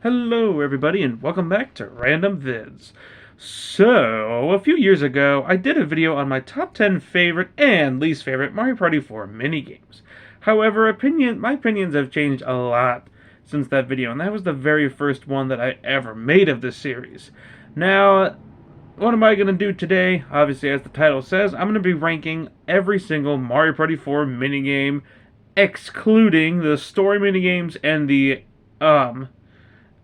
Hello everybody and welcome back to Random Vids. So, a few years ago, I did a video on my top 10 favorite and least favorite Mario Party 4 minigames. However, my opinions have changed a lot since that video, and that was the very first one that I ever made of this series. Now, what am I going to do today? Obviously, as the title says, I'm going to be ranking every single Mario Party 4 minigame, excluding the story minigames and the,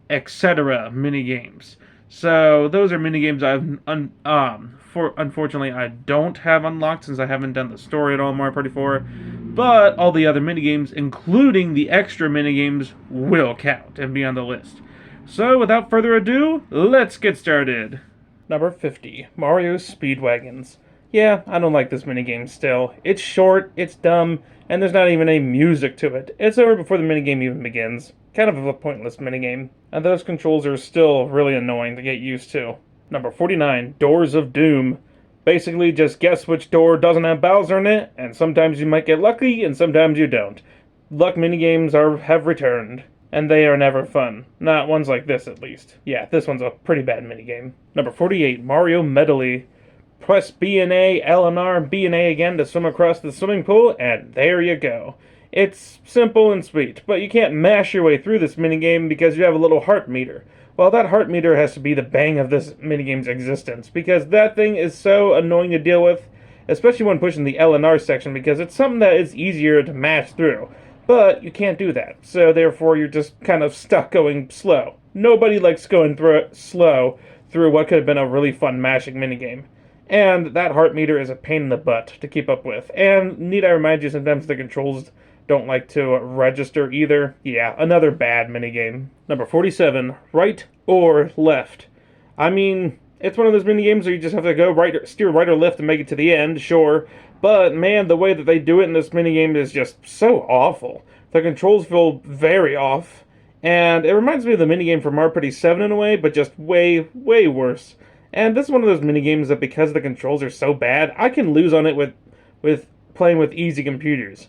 etc. minigames. So those are minigames unfortunately I don't have unlocked since I haven't done the story at all in Mario Party 4. But all the other minigames, including the extra minigames, will count and be on the list. So without further ado, let's get started. Number 50, Mario Speedwagons. Yeah, I don't like this minigame still. It's short, it's dumb, and there's not even any music to it. It's over before the minigame even begins. Kind of a pointless minigame. And those controls are still really annoying to get used to. Number 49, Doors of Doom. Basically, just guess which door doesn't have Bowser in it, and sometimes you might get lucky, and sometimes you don't. Luck minigames have returned, and they are never fun. Not ones like this, at least. Yeah, this one's a pretty bad minigame. Number 48, Mario Medley. Press B and A, L and R, B and A again to swim across the swimming pool, and there you go. It's simple and sweet, but you can't mash your way through this minigame because you have a little heart meter. Well, that heart meter has to be the bang of this minigame's existence, because that thing is so annoying to deal with, especially when pushing the L and R section, because it's something that is easier to mash through. But you can't do that, so therefore you're just kind of stuck going slow. Nobody likes going slow through what could have been a really fun mashing minigame. And that heart meter is a pain in the butt to keep up with. And need I remind you, sometimes the controls don't like to register either. Yeah, another bad minigame. Number 47, Right or Left. I mean, it's one of those minigames where you just have to go steer right or left to make it to the end, sure. But man, the way that they do it in this minigame is just so awful. The controls feel very off. And it reminds me of the minigame from Mario Party 7 in a way, but just way, way worse. And this is one of those minigames that because the controls are so bad, I can lose on it with playing with easy computers.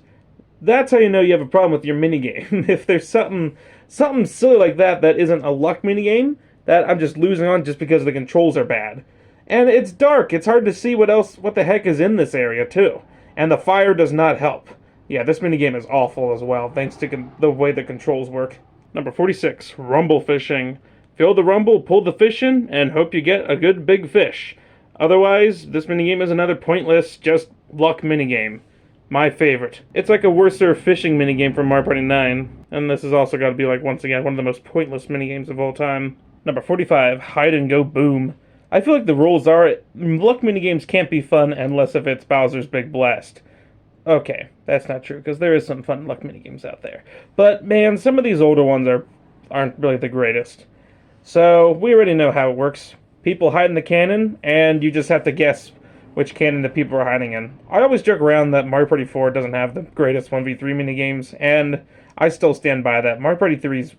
That's how you know you have a problem with your minigame. If there's something silly like that isn't a luck minigame, that I'm just losing on just because the controls are bad. And it's dark. It's hard to see what the heck is in this area, too. And the fire does not help. Yeah, this minigame is awful as well, thanks to the way the controls work. Number 46, Rumble Fishing. Fill the rumble, pull the fish in, and hope you get a good big fish. Otherwise, this minigame is another pointless, just luck minigame. My favorite. It's like a worser fishing minigame from Mario Party 9. And this has also got to be, like, once again, one of the most pointless minigames of all time. Number 45, Hide and Go Boom. I feel like the rules are, luck minigames can't be fun unless if it's Bowser's Big Blast. Okay, that's not true, because there is some fun luck minigames out there. But, man, some of these older ones aren't really the greatest. So, we already know how it works. People hide in the cannon, and you just have to guess which cannon the people are hiding in. I always joke around that Mario Party 4 doesn't have the greatest 1v3 minigames, and I still stand by that. Mario Party 4's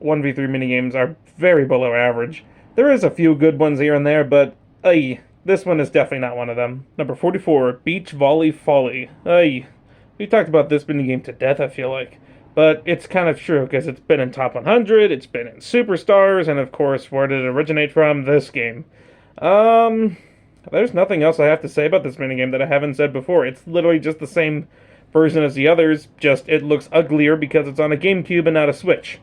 1v3 minigames are very below average. There is a few good ones here and there, but, this one is definitely not one of them. Number 44, Beach Volley Folly. We talked about this minigame to death, I feel like. But it's kind of true, because it's been in Top 100, it's been in Superstars, and of course, where did it originate from? This game. There's nothing else I have to say about this minigame that I haven't said before. It's literally just the same version as the others, just it looks uglier because it's on a GameCube and not a Switch.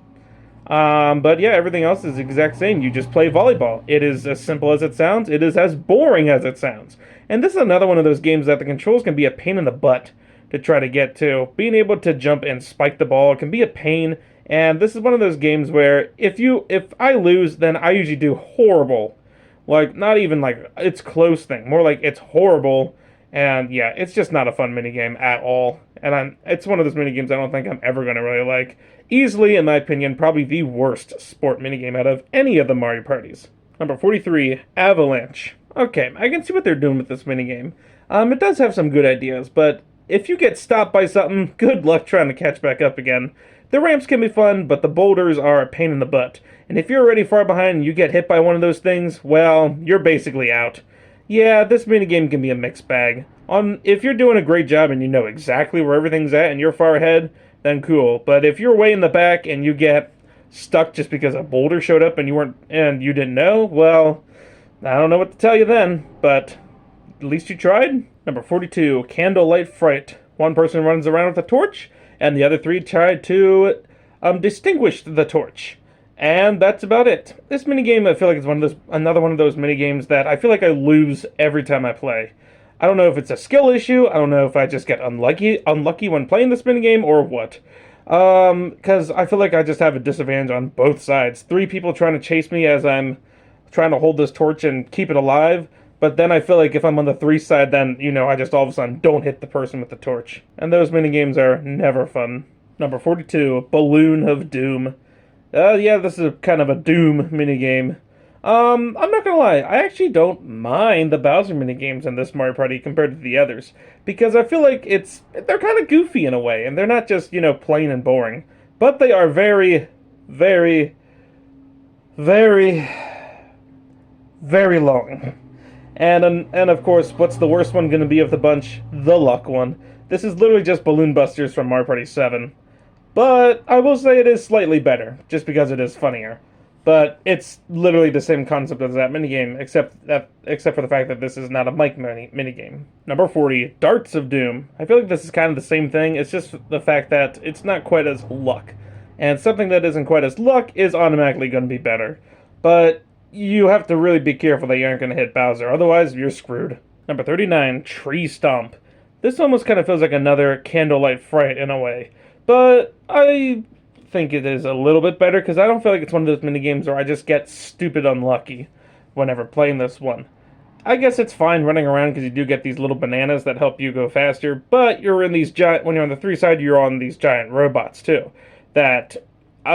But yeah, everything else is the exact same. You just play volleyball. It is as simple as it sounds. It is as boring as it sounds. And this is another one of those games that the controls can be a pain in the butt to try to get to. Being able to jump and spike the ball can be a pain, and this is one of those games where if I lose, then I usually do horrible. Like, not even like it's close thing, more like it's horrible, and yeah, it's just not a fun minigame at all. And it's one of those minigames I don't think I'm ever going to really like. Easily, in my opinion, probably the worst sport minigame out of any of the Mario Parties. Number 43, Avalanche. Okay, I can see what they're doing with this minigame. It does have some good ideas, but if you get stopped by something, good luck trying to catch back up again. The ramps can be fun, but the boulders are a pain in the butt. And if you're already far behind and you get hit by one of those things, well, you're basically out. Yeah, this minigame can be a mixed bag. If you're doing a great job and you know exactly where everything's at and you're far ahead, then cool. But if you're way in the back and you get stuck just because a boulder showed up and you didn't know, well, I don't know what to tell you then, but at least you tried. Number 42, Candlelight Fright. One person runs around with a torch, and the other three try to distinguish the torch. And that's about it. This minigame, I feel like it's another one of those minigames that I feel like I lose every time I play. I don't know if it's a skill issue, I don't know if I just get unlucky when playing this minigame, or what. Because I feel like I just have a disadvantage on both sides. Three people trying to chase me as I'm trying to hold this torch and keep it alive, but then I feel like if I'm on the 3 side, then, I just all of a sudden don't hit the person with the torch. And those minigames are never fun. Number 42, Balloon of Doom. Yeah, this is kind of a Doom minigame. I'm not gonna lie, I actually don't mind the Bowser minigames in this Mario Party compared to the others, because I feel like they're kind of goofy in a way, and they're not just, plain and boring. But they are very, very, very, very long. And of course, what's the worst one going to be of the bunch? The luck one. This is literally just Balloon Busters from Mario Party 7. But I will say it is slightly better, just because it is funnier. But it's literally the same concept as that minigame, except for the fact that this is not a mic minigame. Number 40, Darts of Doom. I feel like this is kind of the same thing, it's just the fact that it's not quite as luck. And something that isn't quite as luck is automatically going to be better. But you have to really be careful that you aren't going to hit Bowser, otherwise you're screwed. Number 39, Tree Stomp. This almost kind of feels like another Candlelight Fright in a way, but I think it is a little bit better because I don't feel like it's one of those minigames where I just get stupid unlucky whenever playing this one. I guess it's fine running around because you do get these little bananas that help you go faster, but you're in these when you're on the 3 side, you're on these giant robots too, that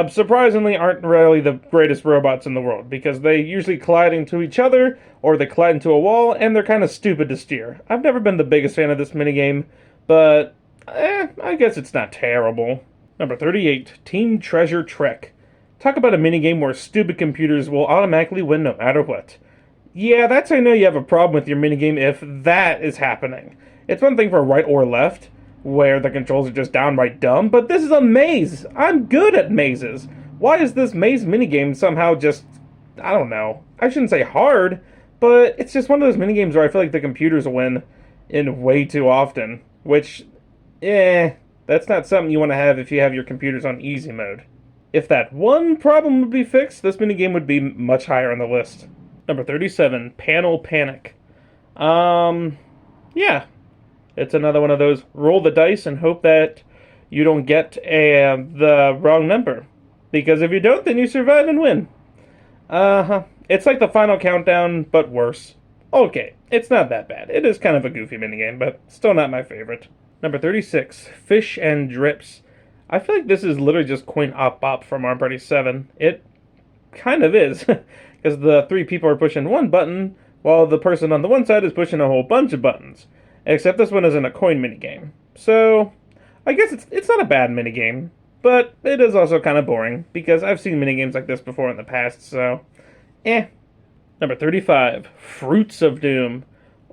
surprisingly aren't really the greatest robots in the world, because they usually collide into each other, or they collide into a wall, and they're kind of stupid to steer. I've never been the biggest fan of this minigame, but I guess it's not terrible. Number 38, Team Treasure Trek. Talk about a minigame where stupid computers will automatically win no matter what. Yeah, that's how I know you have a problem with your minigame if that is happening. It's one thing for right or left, where the controls are just downright dumb, but this is a maze! I'm good at mazes! Why is this maze minigame somehow just, I don't know, I shouldn't say hard, but it's just one of those minigames where I feel like the computers win in way too often, which, that's not something you want to have if you have your computers on easy mode. If that one problem would be fixed, this minigame would be much higher on the list. Number 37, Panel Panic. Yeah. It's another one of those roll the dice and hope that you don't get the wrong number. Because if you don't, then you survive and win. It's like the Final Countdown, but worse. Okay, it's not that bad. It is kind of a goofy minigame, but still not my favorite. Number 36, Fish and Drips. I feel like this is literally just Coin Op Bop from Mario Party 7. It kind of is, because the 3 people are pushing one button, while the person on the one side is pushing a whole bunch of buttons. Except this one isn't a coin minigame. So, I guess it's not a bad minigame, but it is also kind of boring, because I've seen minigames like this before in the past, so, Number 35, Fruits of Doom.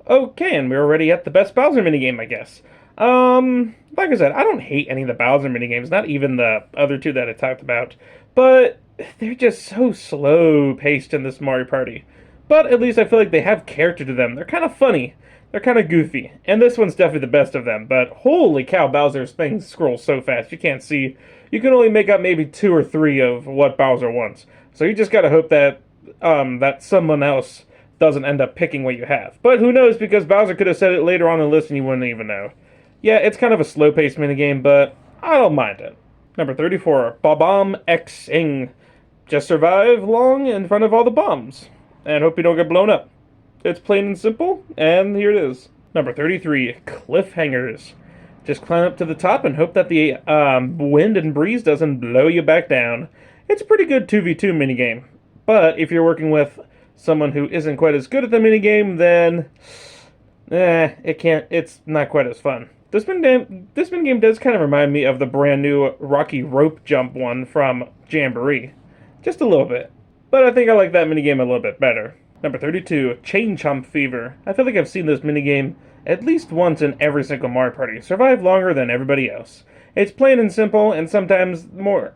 Okay, and we're already at the best Bowser minigame, I guess. Like I said, I don't hate any of the Bowser minigames, not even the other 2 that I talked about, but they're just so slow-paced in this Mario Party. But at least I feel like they have character to them. They're kind of funny. They're kind of goofy. And this one's definitely the best of them, but holy cow, Bowser's thing scrolls so fast, you can't see. You can only make out maybe 2 or 3 of what Bowser wants. So you just gotta hope that, that someone else doesn't end up picking what you have. But who knows, because Bowser could have said it later on in the list and you wouldn't even know. Yeah, it's kind of a slow-paced minigame, but I don't mind it. Number 34, Bob-omb X-ing. Just survive long in front of all the bombs, and hope you don't get blown up. It's plain and simple, and here it is. Number 33, Cliffhangers. Just climb up to the top and hope that the wind and breeze doesn't blow you back down. It's a pretty good 2v2 minigame, but if you're working with someone who isn't quite as good at the minigame, then it's not quite as fun. This minigame does kind of remind me of the brand new Rocky Rope Jump one from Jamboree. Just a little bit. But I think I like that minigame a little bit better. Number 32, Chain Chomp Fever. I feel like I've seen this minigame at least once in every single Mario Party. Survive longer than everybody else. It's plain and simple, and sometimes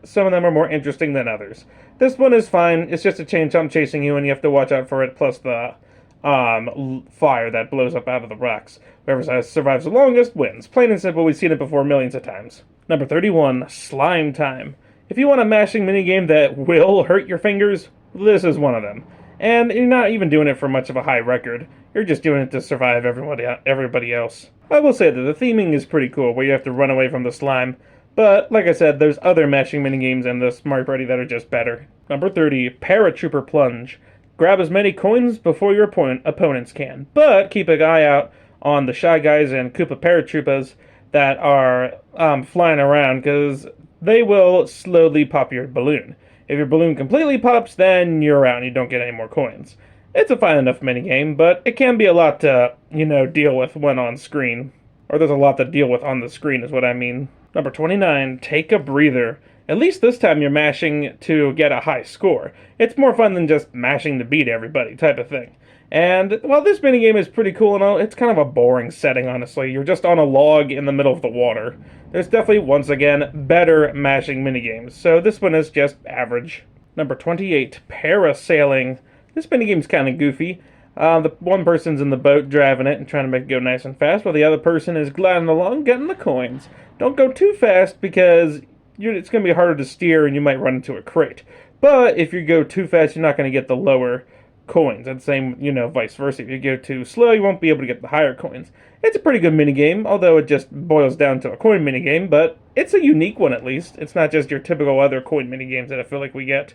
some of them are more interesting than others. This one is fine. It's just a chainchomp chasing you, and you have to watch out for it, plus the fire that blows up out of the rocks. Whoever survives the longest wins. Plain and simple, we've seen it before millions of times. Number 31, Slime Time. If you want a mashing minigame that will hurt your fingers, this is one of them. And you're not even doing it for much of a high record. You're just doing it to survive everybody else. I will say that the theming is pretty cool, where you have to run away from the slime. But, like I said, there's other mashing minigames in this Mario Party that are just better. Number 30, Paratrooper Plunge. Grab as many coins before your opponents can, but keep an eye out on the Shy Guys and Koopa Paratroopas that are flying around, because they will slowly pop your balloon. If your balloon completely pops, then you're out and you don't get any more coins. It's a fine enough minigame, but it can be a lot to, deal with when on screen. Or there's a lot to deal with on the screen is what I mean. Number 29, Take a Breather. At least this time you're mashing to get a high score. It's more fun than just mashing to beat everybody type of thing. And while this minigame is pretty cool and all, it's kind of a boring setting, honestly. You're just on a log in the middle of the water. There's definitely, once again, better mashing minigames. So this one is just average. Number 28, Parasailing. This minigame's kind of goofy. The one person's in the boat driving it and trying to make it go nice and fast, while the other person is gliding along getting the coins. Don't go too fast because it's going to be harder to steer and you might run into a crate. But if you go too fast, you're not going to get the lower coins. And same, vice versa. If you go too slow, you won't be able to get the higher coins. It's a pretty good minigame, although it just boils down to a coin minigame, but it's a unique one at least. It's not just your typical other coin minigames that I feel like we get.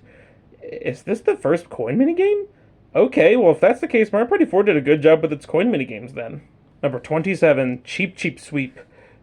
Is this the first coin minigame? Okay, well if that's the case, Mario Party 4 did a good job with its coin minigames then. Number 27, Cheep Cheep Sweep.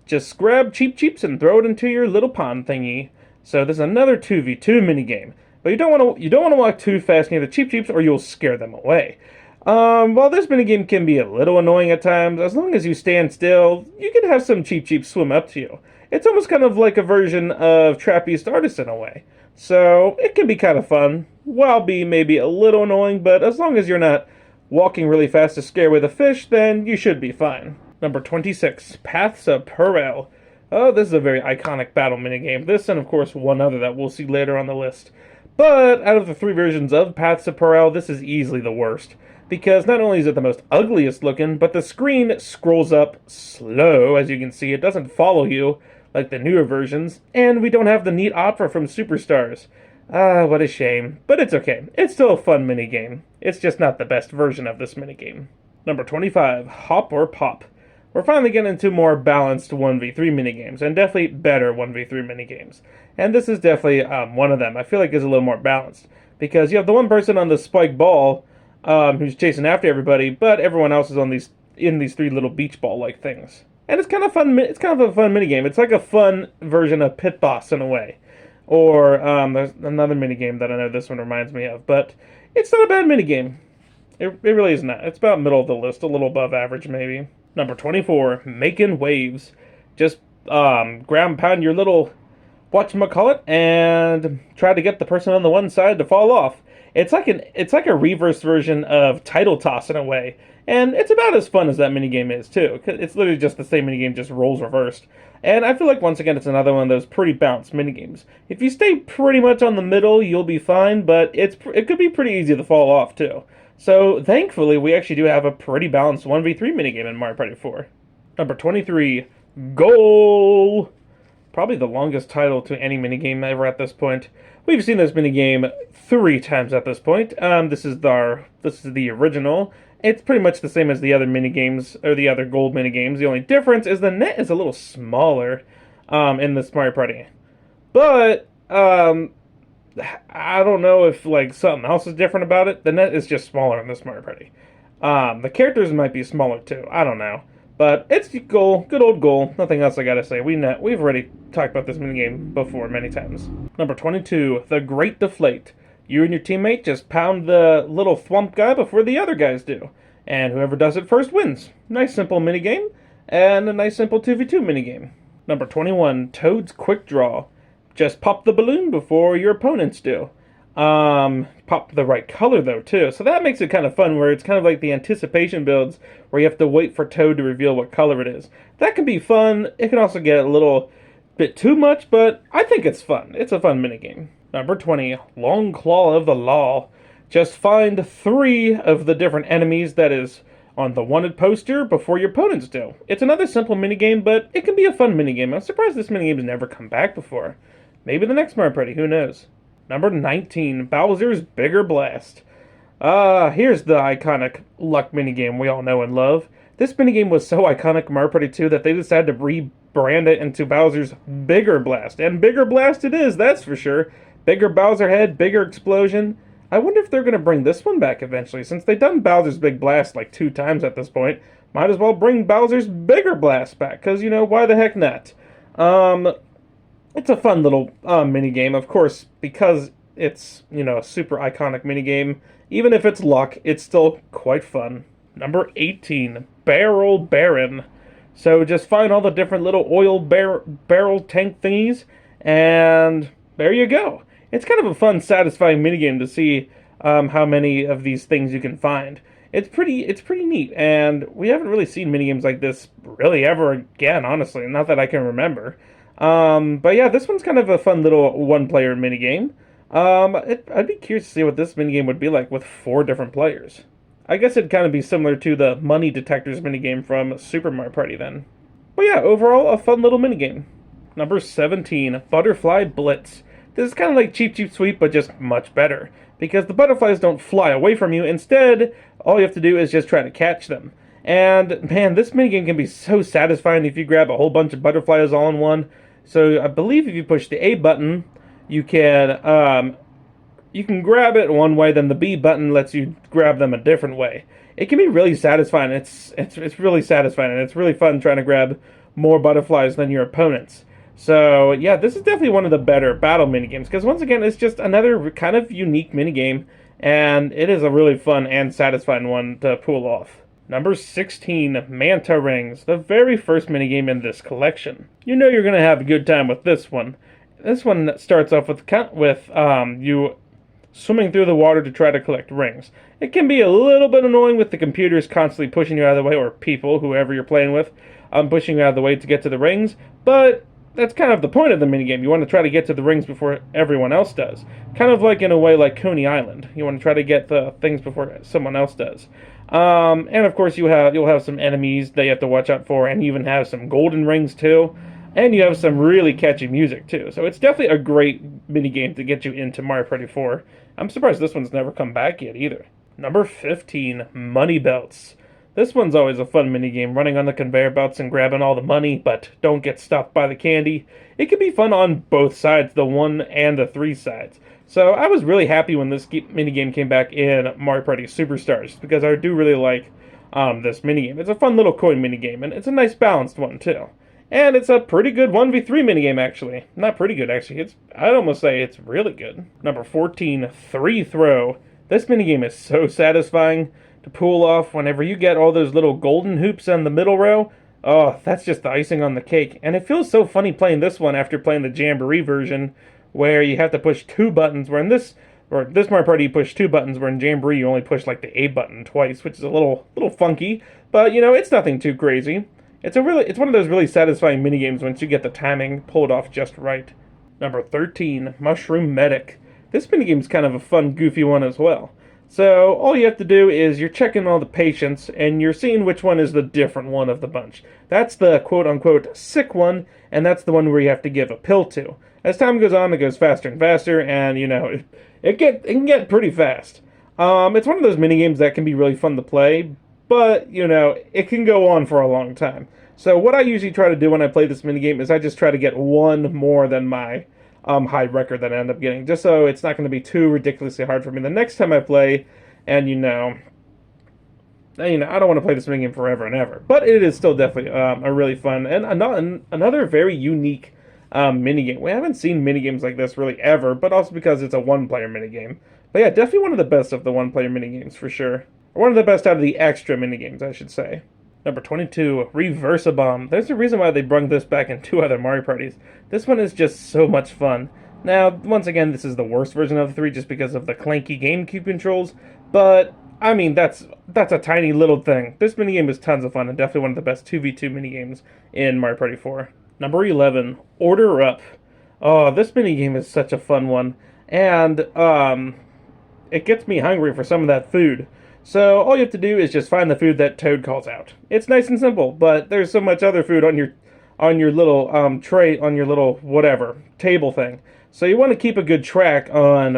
Just grab Cheep Cheeps and throw it into your little pond thingy. So there's another 2v2 minigame. But you don't want to walk too fast near the Cheep Cheeps or you'll scare them away. While this minigame can be a little annoying at times, as long as you stand still, you can have some Cheep Cheeps swim up to you. It's almost kind of like a version of Trapeze Artist in a way. So it can be kind of fun, while be maybe a little annoying, but as long as you're not walking really fast to scare away the fish, then you should be fine. Number 26, Paths of Peril. Oh, this is a very iconic battle minigame. This and, of course, one other that we'll see later on the list. But out of the three versions of Paths of Peril, this is easily the worst. Because not only is it the most ugliest looking, but the screen scrolls up slow, as you can see. It doesn't follow you like the newer versions, and we don't have the neat opera from Superstars. Ah, what a shame. But it's okay. It's still a fun minigame. It's just not the best version of this minigame. Number 25, Hop or Pop. We're finally getting into more balanced 1v3 minigames, and definitely better 1v3 minigames. And this is definitely one of them. I feel like it's a little more balanced, because you have the one person on the spike ball who's chasing after everybody, but everyone else is in these three little beach ball-like things. And it's kind of fun. It's kind of a fun minigame. It's like a fun version of Pit Boss in a way. Or there's another minigame that I know this one reminds me of, but it's not a bad minigame. It really is not. It's about middle of the list, a little above average maybe. Number 24, Making Waves. Just ground pound your little whatchamacallit and try to get the person on the one side to fall off. It's like a reverse version of Title Toss in a way. And it's about as fun as that minigame is, too. It's literally just the same minigame, just roles reversed. And I feel like, once again, it's another one of those pretty balanced minigames. If you stay pretty much on the middle, you'll be fine, but it could be pretty easy to fall off, too. So, thankfully, we actually do have a pretty balanced 1v3 minigame in Mario Party 4. Number 23, Goal! Probably the longest title to any minigame ever at this point. We've seen this minigame 3 times at this point. This is the original. It's pretty much the same as the other minigames, or the other gold minigames. The only difference is the net is a little smaller in this Mario Party. But, I don't know if, something else is different about it. The net is just smaller in this Mario Party. The characters might be smaller, too. I don't know. But it's Goal. Good old Goal. Nothing else I gotta say. We've already talked about this minigame before many times. Number 22, The Great Deflate. You and your teammate just pound the little thwomp guy before the other guys do. And whoever does it first wins. Nice simple minigame. And a nice simple 2v2 minigame. Number 21, Toad's Quick Draw. Just pop the balloon before your opponents do. Pop the right color though too. So that makes it kind of fun, where it's kind of like the anticipation builds where you have to wait for Toad to reveal what color it is. That can be fun. It can also get a little Bit too much, but I think it's fun. It's a fun minigame. Number 20, Long Claw of the Law. Just find 3 of the different enemies that is on the wanted poster before your opponents do. It's another simple minigame, but it can be a fun minigame. I'm surprised this minigame has never come back before. Maybe the next Mario Party, who knows? Number 19, Bowser's Bigger Blast. Here's the iconic luck minigame we all know and love. This minigame was so iconic in Mario Party 2 that they decided to rebrand it into Bowser's Bigger Blast. And Bigger Blast it is, that's for sure. Bigger Bowser head, bigger explosion. I wonder if they're going to bring this one back eventually. Since they've done Bowser's Big Blast like 2 times at this point, might as well bring Bowser's Bigger Blast back. Because, you know, why the heck not? It's a fun little minigame. Of course, because it's, you know, a super iconic minigame. Even if it's luck, it's still quite fun. Number 18, Barrel Baron. So just find all the different little oil barrel tank thingies, and there you go. It's kind of a fun, satisfying minigame to see how many of these things you can find. It's pretty neat, and we haven't really seen minigames like this really ever again, honestly. Not that I can remember. But yeah, this one's kind of a fun little one-player minigame. I'd be curious to see what this minigame would be like with 4 different players. I guess it'd kind of be similar to the Money Detectors minigame from Super Mario Party then. But yeah, overall, a fun little minigame. Number 17, Butterfly Blitz. This is kind of like Cheep Cheep Sweep, but just much better. Because the butterflies don't fly away from you. Instead, all you have to do is just try to catch them. And, man, this minigame can be so satisfying if you grab a whole bunch of butterflies all in one. So, I believe if you push the A button, you can grab it one way, then the B button lets you grab them a different way. It can be really satisfying. It's really satisfying, and it's really fun trying to grab more butterflies than your opponents. So, yeah, this is definitely one of the better battle minigames, because once again, it's just another kind of unique minigame, and it is a really fun and satisfying one to pull off. Number 16, Manta Rings, the very first minigame in this collection. You know you're going to have a good time with this one. This one starts off with you swimming through the water to try to collect rings. It can be a little bit annoying with the computers constantly pushing you out of the way, or people, whoever you're playing with, pushing you out of the way to get to the rings, but that's kind of the point of the minigame. You want to try to get to the rings before everyone else does. Kind of like in a way like Coney Island. You want to try to get the things before someone else does. And of course you'll have some enemies that you have to watch out for, and you even have some golden rings too. And you have some really catchy music too. So it's definitely a great minigame to get you into Mario Party 4. I'm surprised this one's never come back yet either. Number 15, Money Belts. This one's always a fun minigame, running on the conveyor belts and grabbing all the money, but don't get stopped by the candy. It can be fun on both sides, the 1 and the 3 sides. So I was really happy when this minigame came back in Mario Party Superstars, because I do really like this minigame. It's a fun little coin minigame, and it's a nice balanced one too. And it's a pretty good 1v3 minigame, actually. Not pretty good, actually. I'd almost say it's really good. Number 14, Three Throw. This minigame is so satisfying to pull off whenever you get all those little golden hoops in the middle row. Oh, that's just the icing on the cake. And it feels so funny playing this one after playing the Jamboree version, where you have to push 2 buttons, where in this Mario Party you push 2 buttons, where in Jamboree you only push like the A button twice, which is a little funky. But, you know, it's nothing too crazy. It's one of those really satisfying minigames once you get the timing pulled off just right. Number 13, Mushroom Medic. This minigame's kind of a fun, goofy one as well. So all you have to do is you're checking all the patients, and you're seeing which one is the different one of the bunch. That's the quote-unquote sick one, and that's the one where you have to give a pill to. As time goes on, it goes faster and faster, and, you know, it can get pretty fast. It's one of those minigames that can be really fun to play, but, you know, it can go on for a long time. So what I usually try to do when I play this minigame is I just try to get one more than my high record that I end up getting, just so it's not going to be too ridiculously hard for me the next time I play. And, you know, I don't want to play this minigame forever and ever. But it is still definitely a really fun and another very unique minigame. We haven't seen minigames like this really ever, but also because it's a one-player minigame. But yeah, definitely one of the best of the one-player minigames for sure. Or one of the best out of the extra minigames, I should say. Number 22, Reverse-A-Bomb. There's a reason why they brought this back in 2 other Mario Parties. This one is just so much fun. Now, once again, this is the worst version of the 3 just because of the clanky GameCube controls, but, I mean, that's a tiny little thing. This minigame is tons of fun and definitely one of the best 2v2 minigames in Mario Party 4. Number 11, Order Up. Oh, this minigame is such a fun one. And it gets me hungry for some of that food. So all you have to do is just find the food that Toad calls out. It's nice and simple, but there's so much other food on your little tray, on your little whatever table thing. So you want to keep a good track on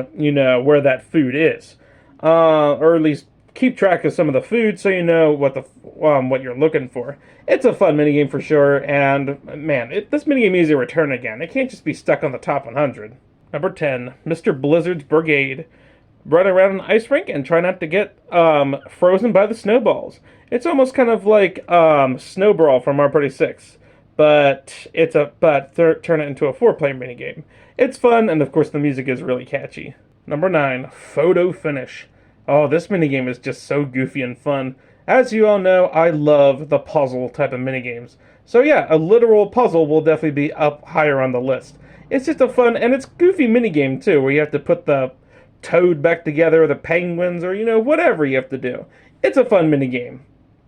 where that food is, or at least keep track of some of the food so you know what you're looking for. It's a fun minigame for sure, and man, this minigame needs to return again. It can't just be stuck on the top 100. Number 10, Mr. Blizzard's Brigade. Run around an ice rink and try not to get frozen by the snowballs. It's almost kind of like Snow Brawl from Mario Party 6, but turn it into a 4-player minigame. It's fun, and of course the music is really catchy. Number 9, Photo Finish. Oh, this minigame is just so goofy and fun. As you all know, I love the puzzle type of minigames. So yeah, a literal puzzle will definitely be up higher on the list. It's just a fun, and it's goofy minigame too, where you have to put the Toad back together, or the penguins, or whatever you have to do. It's a fun minigame,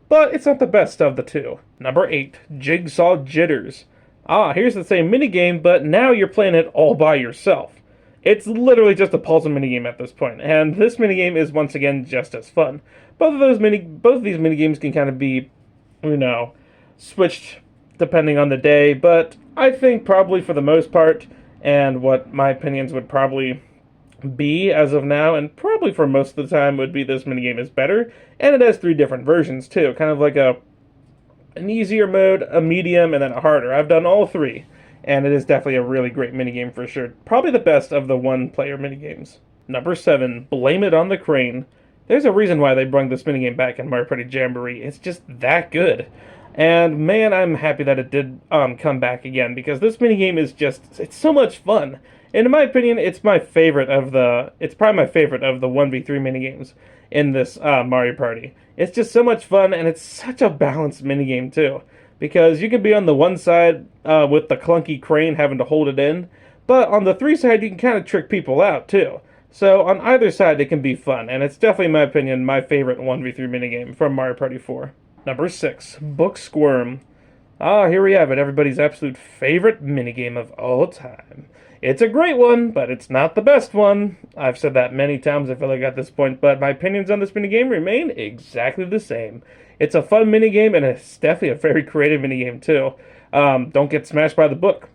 but it's not the best of the two. Number 8, Jigsaw Jitters. Here's the same minigame, but now you're playing it all by yourself. It's literally just a puzzle minigame at this point, and this minigame is once again just as fun. Both of these minigames can kind of be, switched depending on the day, but I think probably for the most part, and what my opinions would probably be as of now, and probably for most of the time, would be this minigame is better, and it has 3 different versions too, kind of like an easier mode, a medium, and then a harder. I've done all 3, and it is definitely a really great minigame for sure. Probably the best of the 1-player minigames. Number 7, Blame It on the Crane. There's a reason why they brought this minigame back in Mario Party Jamboree. It's just that good. And man, I'm happy that it did come back again, because this minigame is it's so much fun. And in my opinion, it's probably my favorite of the 1v3 minigames in this Mario Party. It's just so much fun, and it's such a balanced minigame too. Because you can be on the one side with the clunky crane having to hold it in, but on the 3 side you can kind of trick people out too. So on either side it can be fun, and it's definitely, in my opinion, my favorite 1v3 minigame from Mario Party 4. Number 6, Book Squirm. Here we have it, everybody's absolute favorite minigame of all time. It's a great one, but it's not the best one. I've said that many times, I feel like, at this point, but my opinions on this minigame remain exactly the same. It's a fun minigame, and it's definitely a very creative minigame, too. Don't get smashed by the book.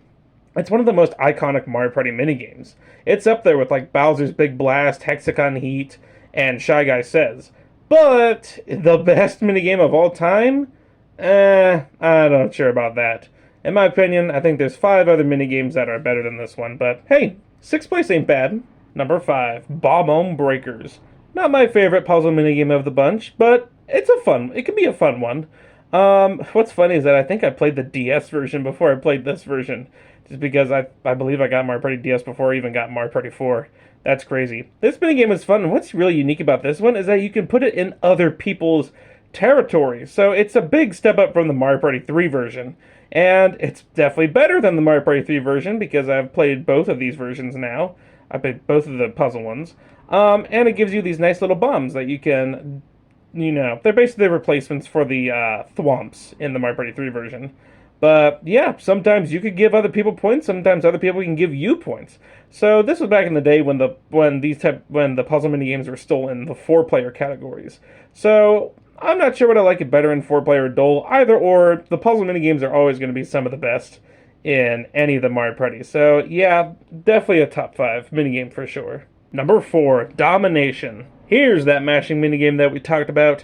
It's one of the most iconic Mario Party minigames. It's up there with, like, Bowser's Big Blast, Hexagon Heat, and Shy Guy Says. But the best minigame of all time? I'm not sure about that. In my opinion, I think there's 5 other minigames that are better than this one, but hey, 6th place ain't bad. Number 5, Bomb Breakers. Not my favorite puzzle minigame of the bunch, but it can be a fun one. What's funny is that I think I played the DS version before I played this version, just because I believe I got Mario Party DS before I even got Mario Party 4. That's crazy. This minigame is fun, and what's really unique about this one is that you can put it in other people's territory. So it's a big step up from the Mario Party 3 version. And it's definitely better than the Mario Party 3 version, because I've played both of these versions now. I played both of the puzzle ones. And it gives you these nice little bombs that you can, they're basically the replacements for the thwomps in the Mario Party 3 version. But yeah, sometimes you could give other people points, sometimes other people can give you points. So this was back in the day when the puzzle minigames were still in the 4-player categories. So I'm not sure what I like it better in 4-player or dual. Either or, the puzzle minigames are always going to be some of the best in any of the Mario Party. So yeah, definitely a top 5 minigame for sure. Number 4, Domination. Here's that mashing minigame that we talked about.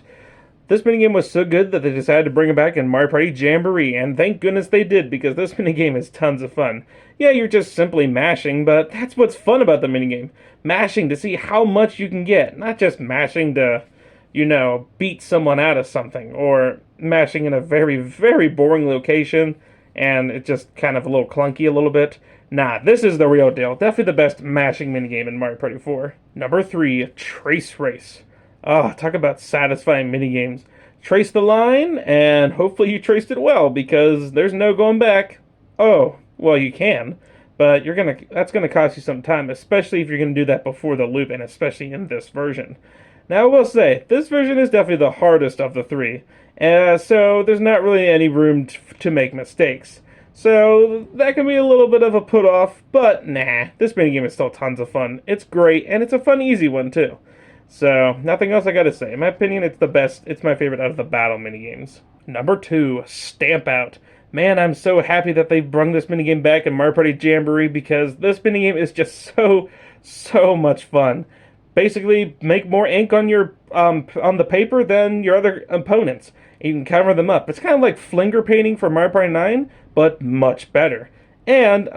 This minigame was so good that they decided to bring it back in Mario Party Jamboree, and thank goodness they did, because this minigame is tons of fun. Yeah, you're just simply mashing, but that's what's fun about the minigame. Mashing to see how much you can get, not just mashing to, beat someone out of something, or mashing in a very, very boring location, and it's just kind of a little clunky a little bit. Nah, this is the real deal. Definitely the best mashing minigame in Mario Party 4. Number 3, Trace Race. Talk about satisfying minigames. Trace the line, and hopefully you traced it well, because there's no going back. Oh, well, you can, but that's gonna cost you some time, especially if you're gonna do that before the loop, and especially in this version. Now, I will say, this version is definitely the hardest of the 3, so there's not really any room to make mistakes. So that can be a little bit of a put off, but nah, this minigame is still tons of fun. It's great, and it's a fun, easy one too. So, nothing else I gotta say. In my opinion, it's the best. It's my favorite out of the battle minigames. Number 2, Stamp Out. Man, I'm so happy that they've brought this minigame back in Mario Party Jamboree because this minigame is just so much fun. Basically, make more ink on your on the paper than your other opponents. You can cover them up. It's kind of like flinger painting for Mario Party 9, but much better. And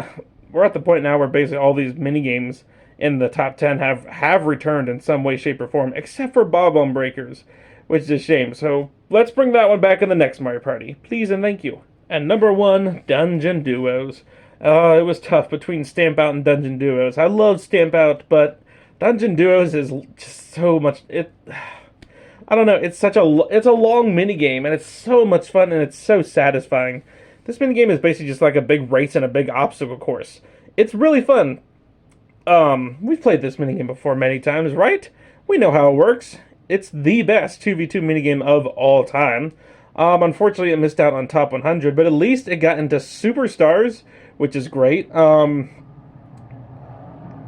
we're at the point now where basically all these minigames in the top 10 have returned in some way, shape, or form, except for Bob-omb Breakers, which is a shame. So let's bring that one back in the next Mario Party. Please and thank you. And number 1, Dungeon Duos. It was tough between Stamp Out and Dungeon Duos. I love Stamp Out, but Dungeon Duos is just so much... I don't know, it's a long minigame, and it's so much fun, and it's so satisfying. This minigame is basically just like a big race and a big obstacle course. It's really fun. We've played this minigame before many times, right? We know how it works. It's the best 2v2 minigame of all time. Unfortunately, it missed out on top 100, but at least it got into Superstars, which is great.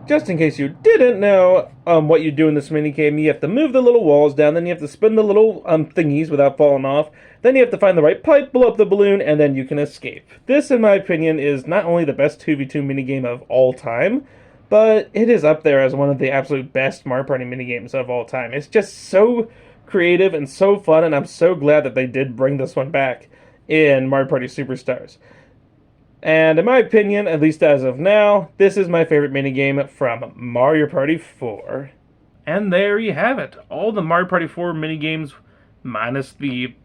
Just in case you didn't know what you do in this minigame, you have to move the little walls down, then you have to spin the little thingies without falling off, then you have to find the right pipe, blow up the balloon, and then you can escape. This, in my opinion, is not only the best 2v2 minigame of all time, but it is up there as one of the absolute best Mario Party minigames of all time. It's just so creative and so fun, and I'm so glad that they did bring this one back in Mario Party Superstars. And in my opinion, at least as of now, this is my favorite minigame from Mario Party 4. And there you have it. All the Mario Party 4 minigames, minus a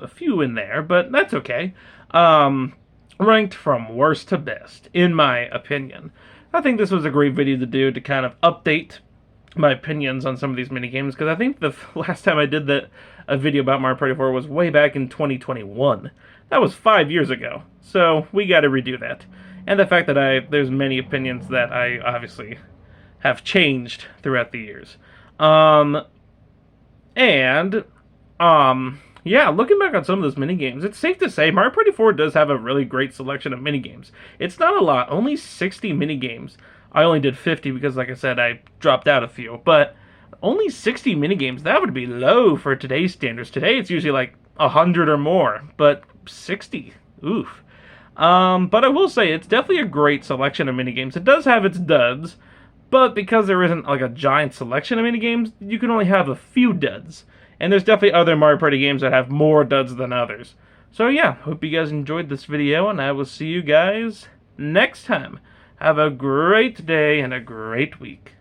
few in there, but that's okay. Ranked from worst to best, in my opinion. I think this was a great video to do to kind of update my opinions on some of these minigames, because I think the last time I did a video about Mario Party 4 was way back in 2021. That was 5 years ago, so we got to redo that. And the fact that there's many opinions that I obviously have changed throughout the years. Yeah, looking back on some of those minigames, it's safe to say Mario Party 4 does have a really great selection of minigames. It's not a lot, only 60 minigames. I only did 50 because, like I said, I dropped out a few, but only 60 minigames, that would be low for today's standards. Today it's usually like 100 or more, but 60, oof. But I will say, it's definitely a great selection of minigames. It does have its duds, but because there isn't like a giant selection of minigames, you can only have a few duds. And there's definitely other Mario Party games that have more duds than others. So yeah, hope you guys enjoyed this video, and I will see you guys next time. Have a great day and a great week.